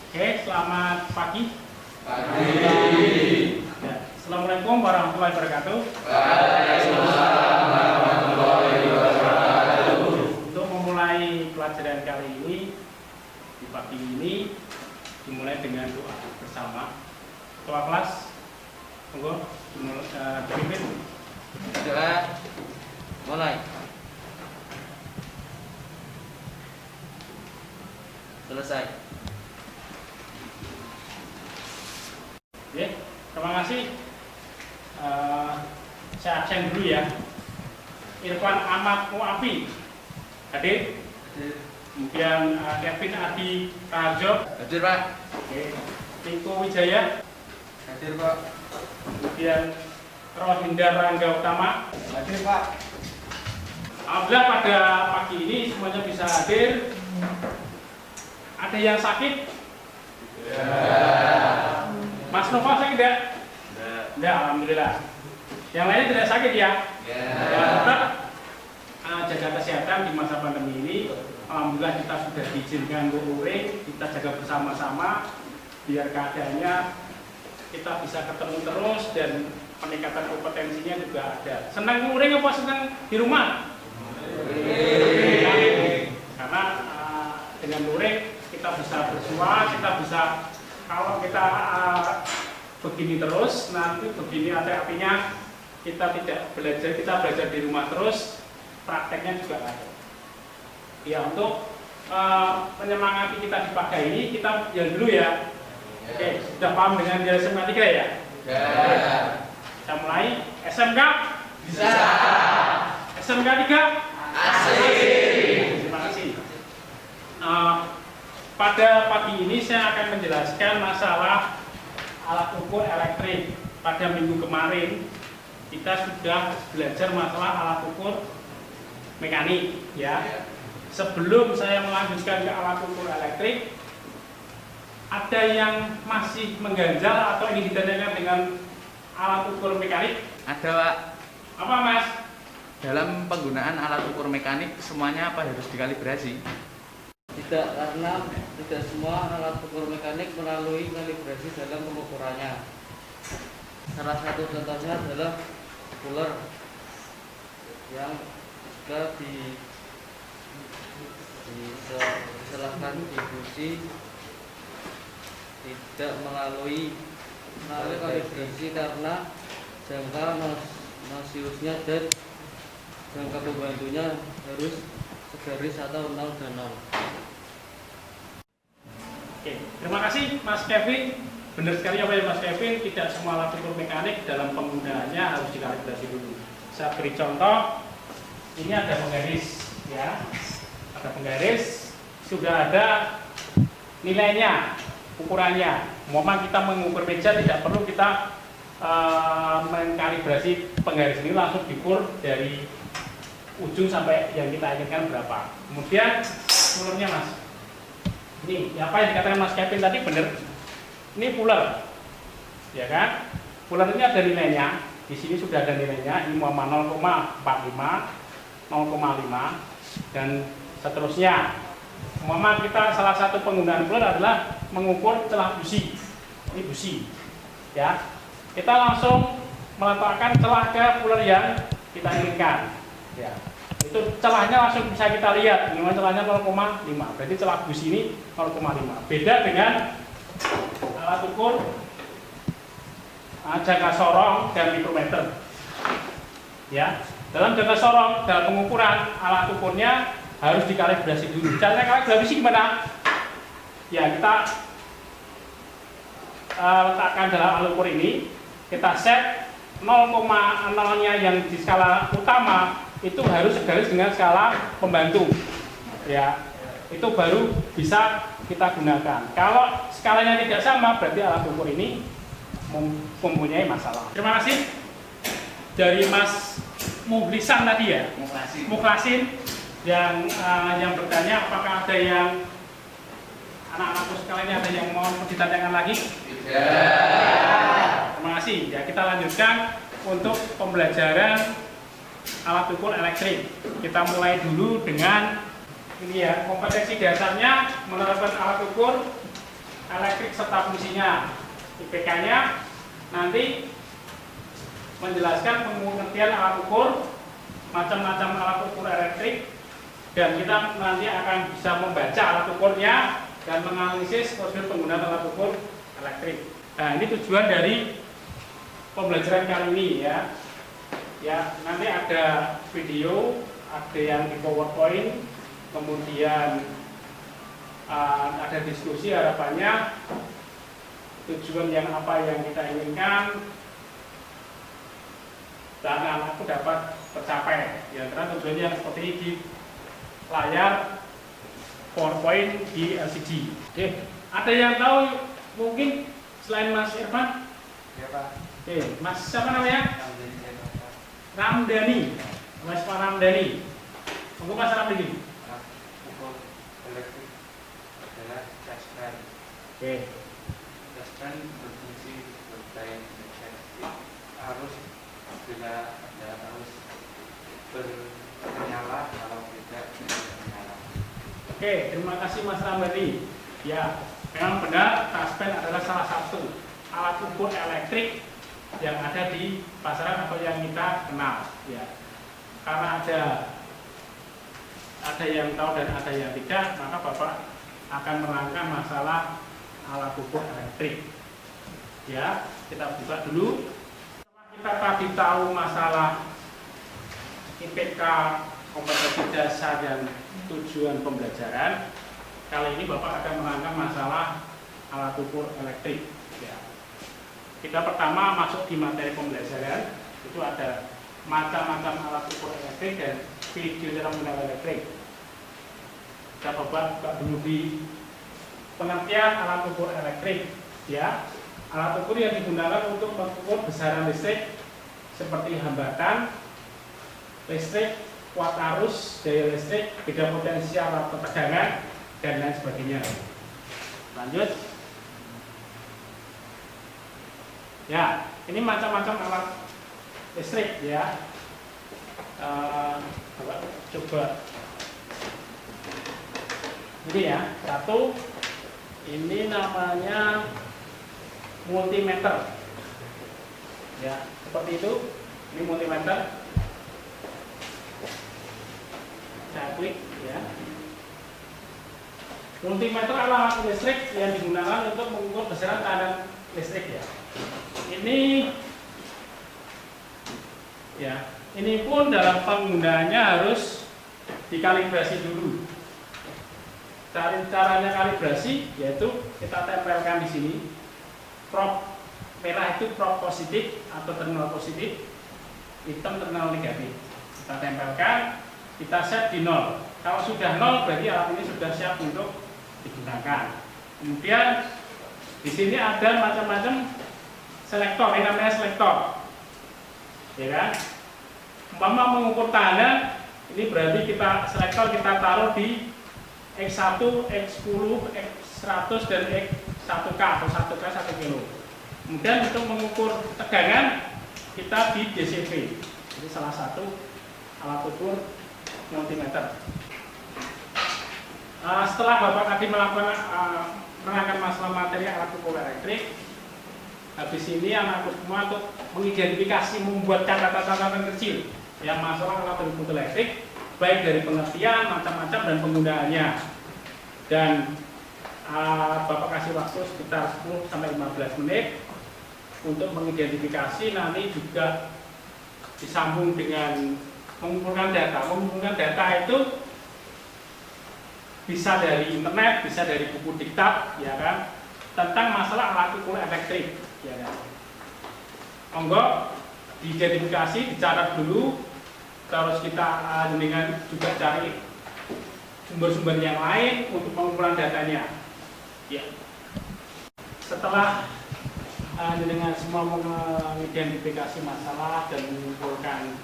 Oke, selamat pagi. Pagi. Ya, Assalamualaikum warahmatullahi wabarakatuh. Waalaikumsalam warahmatullahi wabarakatuh. Untuk memulai pelajaran kali ini, di pagi ini dimulai dengan doa bersama. Ketua kelas, monggo dipimpin. Doa mulai. Selesai. Oke, terima kasih. Saya absen dulu ya. Irfan Ahmad Muafi hadir. Kemudian Kevin Adi Rajo. Hadir, Pak. Oke. Tiko Wijaya. Hadir, Pak. Kemudian Rohinda Rangga Utama. Hadir, Pak. Alhamdulillah pada pagi ini semuanya bisa hadir. Ada yang sakit? Ya. Mas Nova sakit tidak? Tidak, alhamdulillah. Yang lainnya tidak sakit ya? Ya. Ya, tetap jaga kesehatan di masa pandemi ini. Alhamdulillah kita sudah diizinkan untuk luring, kita jaga bersama-sama biar keadaannya kita bisa ketemu terus dan peningkatan kompetensinya juga ada. Senang luring apa senang di rumah? Karena dengan luring kita bisa bersua, kita bisa kalau kita begini terus, nanti begini api-apinya kita tidak belajar, kita belajar di rumah terus, prakteknya juga ada. Ya, untuk menyemangati kita di pagi ini, kita jalan dulu ya. Oke, sudah paham dengan nilai SMK 3 ya? Ya. Kita mulai. SMK? Bisa. SMK 3? Asik. Terima kasih. Pada pagi ini saya akan menjelaskan masalah alat ukur elektrik. Pada minggu kemarin kita sudah belajar masalah alat ukur mekanik ya. Sebelum saya melanjutkan ke alat ukur elektrik, ada yang masih mengganjal atau ingin ditanyakan dengan alat ukur mekanik? Ada, Pak. Apa, Mas? Dalam penggunaan alat ukur mekanik semuanya apa harus dikalibrasi? Tidak, karena tidak semua alat ukur mekanik melalui kalibrasi dalam pengukurannya. Salah satu contohnya adalah cooler yang jika diserahkan distribusi tidak melalui kalibrasi karena jangka nosiusnya dan jangka pembantunya harus segaris atau 0 dan 0. Oke, terima kasih Mas Kevin. Benar sekali apa ya Mas Kevin, tidak semua alat ukur mekanik dalam penggunaannya harus dikalibrasi dulu. Saya beri contoh, ini ada penggaris ya. Ada penggaris, sudah ada nilainya, ukurannya. Memang kita mengukur meja tidak perlu kita mengkalibrasi penggaris ini, langsung diukur dari ujung sampai yang kita inginkan berapa. Kemudian pulernya Mas. Ini apa yang dikatakan Mas Kevin tadi benar. Ini puler, ya kan? Puler ini ada nilainya. Di sini sudah ada nilainya. Ini 0,45, 0,5 dan seterusnya. Umpama kita salah satu penggunaan puler adalah mengukur celah busi. Ini busi, ya. Kita langsung meletakkan celah ke puler yang kita inginkan. Ya. Itu celahnya langsung bisa kita lihat, memang celahnya 0,5. Berarti celah busi ini 0,5. Beda dengan alat ukur jangka sorong dan mikrometer. Ya, dalam jangka sorong dalam pengukuran alat ukurnya harus dikalibrasi dulu. Caranya kalibrasi gimana? Ya, kita letakkan dalam alat ukur ini, kita set 0,0-nya yang di skala utama itu harus segaris dengan skala pembantu, ya, itu baru bisa kita gunakan. Kalau skalanya tidak sama, berarti alat ukur ini mempunyai masalah. Terima kasih dari Mas Muhlisan tadi ya, Mukhlasin yang bertanya apakah ada yang anak-anakku sekalian ada yang mau ditanyakan lagi? Tidak. Terima kasih. Ya, kita lanjutkan untuk pembelajaran alat ukur elektrik. Kita mulai dulu dengan ini ya, kompetensi dasarnya menerapkan alat ukur elektrik serta fungsinya. IPK-nya nanti menjelaskan pengertian alat ukur, macam-macam alat ukur elektrik, dan kita nanti akan bisa membaca alat ukurnya dan menganalisis prosedur penggunaan alat ukur elektrik. Nah, ini tujuan dari pembelajaran kali ini ya. Ya, nanti ada video, ada yang di PowerPoint, kemudian ada diskusi, harapannya tujuan yang apa yang kita inginkan dan anakku dapat tercapai. Ya, karena tujuannya yang seperti ini di layar PowerPoint di LCD. Oke, ada yang tahu mungkin selain Mas Irfan? Ya Pak. Oke, Mas siapa namanya? Ramdhani. Mas Pak Ramdhani. Monggo Mas Ramdhani. Ukur elektrik adalah caspen. Oke. Caspen berfungsi sebagai deteksi arus bila ada arus bernyala, kalau tidak menyala. Oke, terima kasih Mas Ramdhani. Ya, memang benar caspen adalah salah satu alat ukur elektrik yang ada di pasaran atau yang kita kenal. Ya, karena ada yang tahu dan ada yang tidak, maka Bapak akan menerangkan masalah alat ukur elektrik. Ya, kita buka dulu. Setelah kita tadi tahu masalah IPK, kompetensi dasar dan tujuan pembelajaran, kali ini Bapak akan menerangkan masalah alat ukur elektrik. Ya. Kita pertama masuk di materi pembelajaran, itu ada macam-macam alat ukur elektrik dan video cara menggunakan elektrik. Kita Bapak buka dulu di pengertian alat ukur elektrik. Ya, alat ukur yang digunakan untuk mengukur besaran listrik seperti hambatan listrik, kuat arus, daya listrik, beda potensial atau tegangan, dan lain sebagainya. Lanjut. Ya, ini macam-macam alat listrik ya. Coba. Ini ya, satu. Ini namanya multimeter. Ya, seperti itu. Ini multimeter. Saya klik ya. Multimeter adalah alat listrik yang digunakan untuk mengukur besaran tekanan listrik ya. Ini ya, ini pun dalam penggunaannya harus dikalibrasi dulu. Caranya kalibrasi yaitu kita tempelkan di sini. Prop merah itu prop positif atau terminal positif, hitam terminal negatif. Kita tempelkan, kita set di 0. Kalau sudah 0 berarti alat ini sudah siap untuk digunakan. Kemudian di sini ada macam-macam selektor, ini namanya selektor. Ya kan? Umpama mengukur tekanan, ini berarti kita selektor kita taruh di X1, X10, X100 dan X1K atau 1K 1 kilo. Kemudian untuk mengukur tegangan kita di DCV. Ini salah satu alat ukur multimeter. Setelah Bapak tadi melakukan menerangkan masalah materi alat ukur elektrik, habis ini anakku semua untuk mengidentifikasi, membuat catatan-catatan kecil yang masalah alat ukur elektrik, baik dari pengertian, macam-macam dan penggunaannya. Dan Bapak kasih waktu sekitar 10-15 menit untuk mengidentifikasi, nanti juga disambung dengan mengumpulkan data. Mengumpulkan data itu bisa dari internet, bisa dari buku diktat, ya kan, tentang masalah alat ukur elektrik, ya kan. Monggo diidentifikasi, dicatat dulu, terus kita dengan juga cari sumber-sumber yang lain untuk pengumpulan datanya. Ya. Setelah dengan semua mengidentifikasi masalah dan mengumpulkan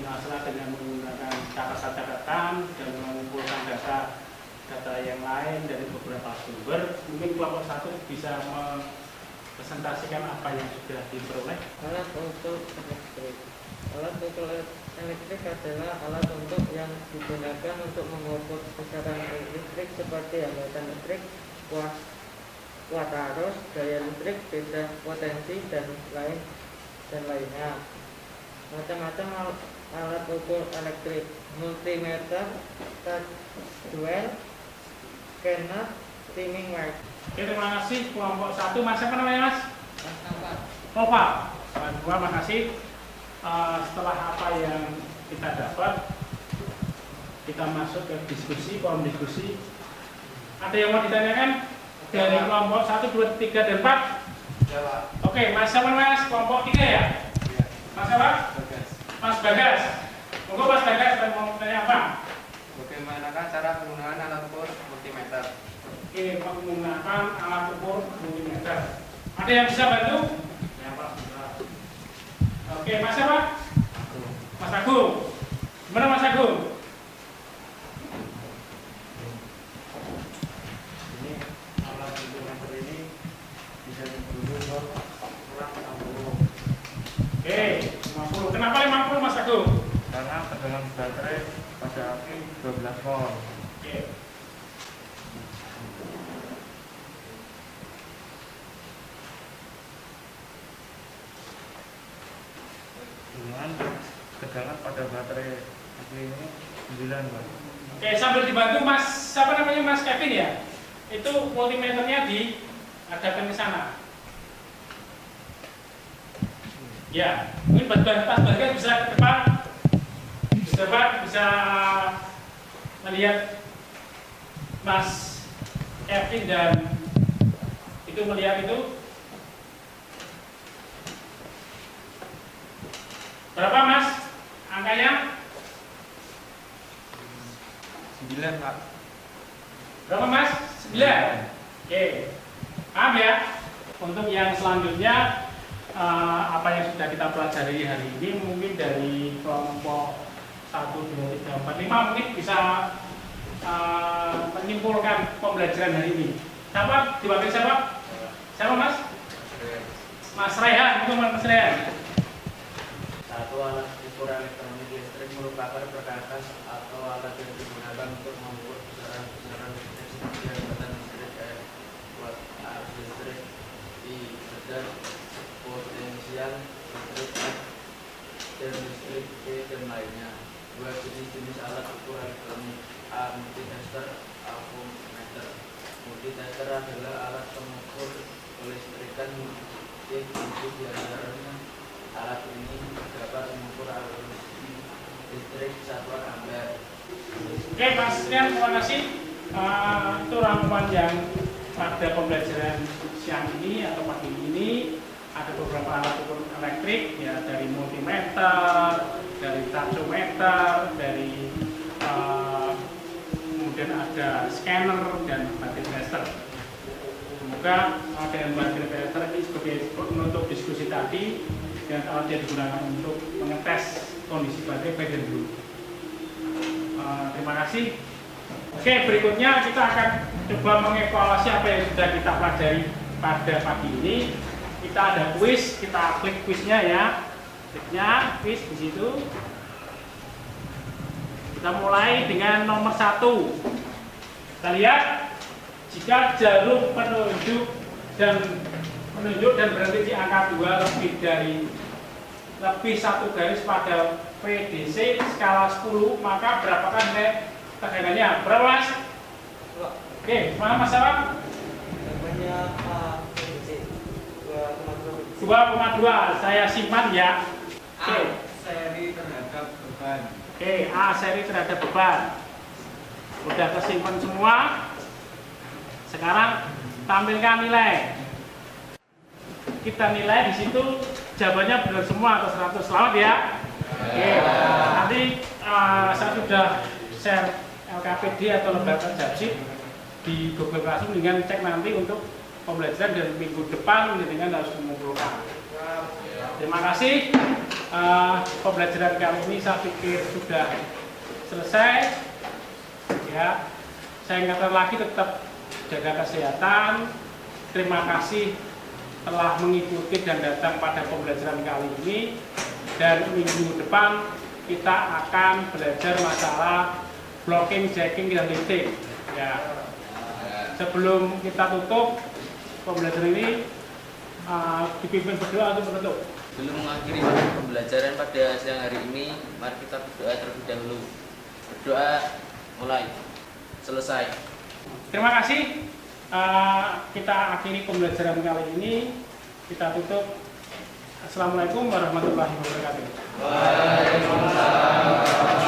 masalah dengan menggunakan catatan dan mengumpulkan data yang lain dari beberapa sumber, mungkin kelompok satu bisa mempresentasikan apa yang sudah diperoleh. Alat untuk elektrik. Alat ukur elektrik adalah alat untuk yang digunakan untuk mengukur besaran listrik seperti hambatan listrik, kuat kuat arus, daya listrik, beda potensi dan lainnya. Macam-macam alat ukur elektrik, multimeter, touch duel, scanner, timing wire. Oke, terima kasih kelompok 1. Mas siapa namanya Mas? Nova. Kelompok 2, makasih. Setelah apa yang kita dapat, kita masuk ke diskusi, forum diskusi. Ada yang mau ditanyakan dari kelompok 1, 2, 3, dan 4? Ya Pak. Oke, Mas siapa Mas? Kelompok 3 ya? Iya. Mas siapa? Bagas. Mas Bagas. Monggo Mas Bagas, dan mau tanya apa? Bagaimanakah cara penggunaan alat ukur multimeter? Oke, menggunakan alat ukur multimeter. Ada yang bisa bantu? Ya Pak. Oke, Mas siapa? Mas Agung. Gimana Mas Agung? Ini alat multimeter ini bisa digunduh kurang 60. Oke, 50. Kenapa 50 Mas Agung? Karena tegangan baterai pada api 12 volt. Oke. Dengan tegangan pada baterai api ini 9 Pak. Oke, sambil dibantu Mas, siapa namanya Mas Kevin ya? Itu multimeternya diadakan ke sana. Ya, mungkin Mas Bagas bisa ke depan. Bisa melihat Mas Kevin dan itu melihat itu berapa Mas angkanya? 9 Pak. Berapa Mas? 9. Oke. Paham ya? Untuk yang selanjutnya apa yang sudah kita pelajari hari ini mungkin dari kelompok 1, 2, 3, 4, 5 mungkin bisa menyimpulkan pembelajaran hari ini. Siapa? Diwakili siapa? Siapa Mas? Mas Rehan. Itu Mas Rehan. Satu, alat ukur elektronik listrik merupakan perkakas atau alat yang digunakan untuk mengukur besaran listrik seperti hambatan listrik F, kuat arus listrik I, sedang potensial listrik F, dan listrik P, dan lainnya. Dua jenis alat ukur elektronik: A. Multitester, A. voltmeter. Multitester adalah alat pengukur kelistrikan yang di antaranya alat ini dapat mengukur arus listrik satuan ampere. Oke Mas Rian, terima kasih. Itu rangkuman yang pada pembelajaran siang ini atau pagi ini. Ada beberapa alat ukur elektrik ya, dari multimeter, dari taksometer, dari kemudian ada scanner dan baterai tester. Semoga dengan baterai tester ini sebagai penutup diskusi tadi dan alat yang digunakan untuk mengetes kondisi baterai baik dan buruk. Terima kasih. Oke, berikutnya kita akan coba mengevaluasi apa yang sudah kita pelajari pada pagi ini. Kita ada kuis, kita klik kuisnya ya. Kliknya kuis di situ. Kita mulai dengan nomor 1. Kita lihat jika jarum penunjuk dan berhenti di angka 2 lebih 1 garis pada PDC skala 10, maka berapakah nilai tegangannya? Berapa Mas? Oke, mana Mas Sarap? Namanya PDC 2,2. 2,2, saya simpan ya. Oke. Seri terhadap beban. Oke, A seri terhadap beban. Udah kesimpan semua. Sekarang tampilkan nilai. Kita nilai di situ jawabannya benar semua atau 100. Selamat ya. Oke. Nanti saya sudah share LKPD atau lembaga Japsip di Google Classroom dengan cek nanti untuk pembelajaran dan minggu depan dengan harus mengumpulkan. Terima kasih. Pembelajaran kali ini saya pikir sudah selesai. Ya, saya ingatkan lagi tetap jaga kesehatan. Terima kasih telah mengikuti dan datang pada pembelajaran kali ini. Dan minggu depan kita akan belajar masalah blocking, jacking, dan lifting. Ya. Sebelum kita tutup, pembelajaran ini dipimpin berdoa atau menutup. Sebelum mengakhiri pembelajaran pada siang hari ini, mari kita berdoa terlebih dahulu. Berdoa mulai. Selesai. Terima kasih. Kita akhiri pembelajaran kali ini. Kita tutup. Assalamualaikum warahmatullahi wabarakatuh. Waalaikumsalam.